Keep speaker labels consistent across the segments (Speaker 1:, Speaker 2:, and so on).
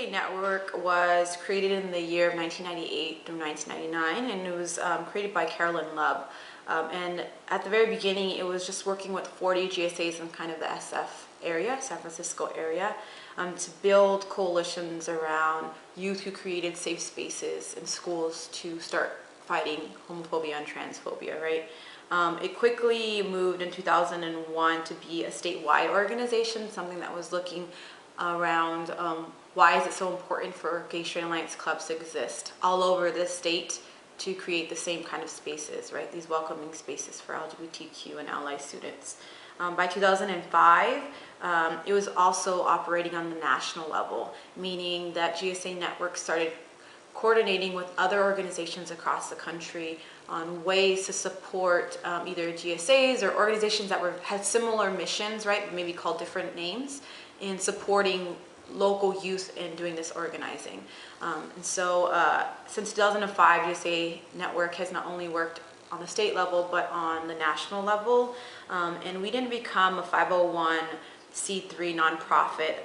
Speaker 1: GSA network was created in the year of 1998 through 1999, and it was created by Carolyn Lubb. And at the very beginning, it was just working with 40 GSAs in kind of the SF area, San Francisco area, to build coalitions around youth who created safe spaces in schools to start fighting homophobia and transphobia, right? It quickly moved in 2001 to be a statewide organization, something that was looking around why is it so important for Gay Straight Alliance clubs to exist all over the state to create the same kind of spaces, right? These welcoming spaces for LGBTQ and ally students. By 2005, it was also operating on the national level, meaning that GSA Network started coordinating with other organizations across the country on ways to support either GSAs or organizations that had similar missions, right, maybe called different names, in supporting local youth in doing this organizing. And so since 2005, GSA Network has not only worked on the state level, but on the national level. And we didn't become a 501c3 nonprofit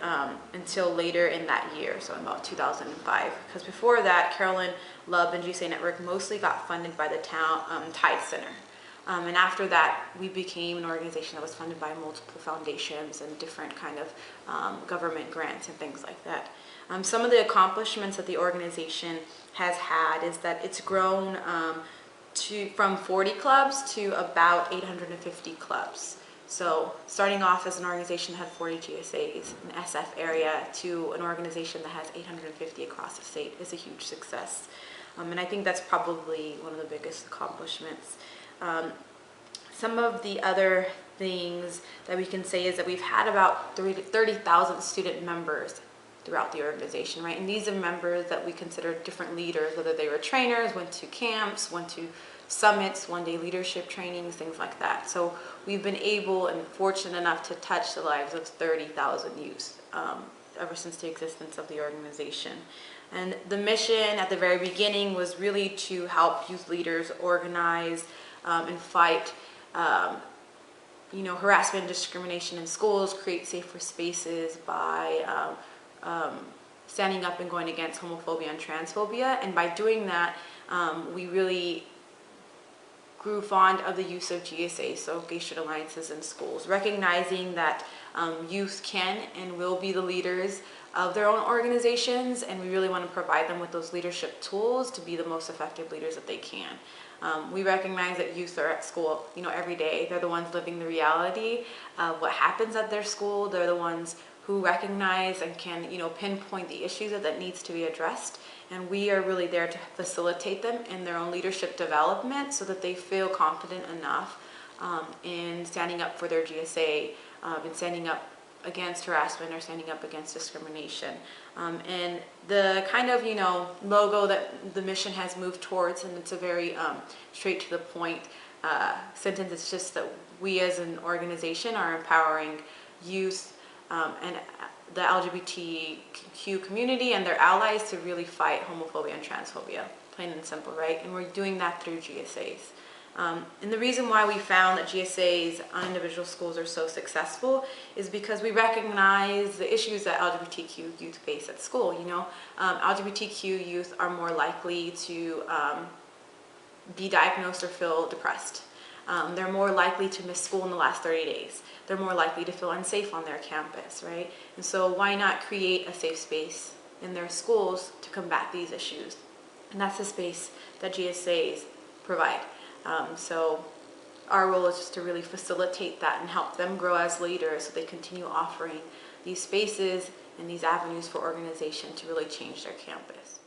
Speaker 1: until later in that year, so about 2005. Because before that, Carolyn Lubb and GSA Network mostly got funded by the town Tide Center. And after that, we became an organization that was funded by multiple foundations and different kind of government grants and things like that. Some of the accomplishments that the organization has had is that it's grown from 40 clubs to about 850 clubs. So starting off as an organization that had 40 GSAs in the SF area to an organization that has 850 across the state is a huge success. And I think that's probably one of the biggest accomplishments. Some of the other things that we can say is that we've had about 30,000 student members throughout the organization, right? And these are members that we consider different leaders, whether they were trainers, went to camps, went to summits, one-day leadership trainings, things like that. So we've been able and fortunate enough to touch the lives of 30,000 youth ever since the existence of the organization. And the mission at the very beginning was really to help youth leaders organize and fight harassment and discrimination in schools, create safer spaces by standing up and going against homophobia and transphobia. And by doing that, we really grew fond of the use of GSA, so Gay Straight Alliances in schools, recognizing that youth can and will be the leaders of their own organizations, and we really want to provide them with those leadership tools to be the most effective leaders that they can. We recognize that youth are at school, every day. They're the ones living the reality of what happens at their school. They're the ones who recognize and can, pinpoint the issues that needs to be addressed. And we are really there to facilitate them in their own leadership development so that they feel confident enough in standing up for their GSA and standing up against harassment or standing up against discrimination. And the kind of, logo that the mission has moved towards, and it's a very straight to the point sentence, it's just that we as an organization are empowering youth and the LGBTQ community and their allies to really fight homophobia and transphobia, plain and simple, right? And we're doing that through GSAs. And the reason why we found that GSAs on individual schools are so successful is because we recognize the issues that LGBTQ youth face at school. LGBTQ youth are more likely to be diagnosed or feel depressed. They're more likely to miss school in the last 30 days. They're more likely to feel unsafe on their campus, right? And so why not create a safe space in their schools to combat these issues? And that's the space that GSAs provide. So our role is just to really facilitate that and help them grow as leaders so they continue offering these spaces and these avenues for organization to really change their campus.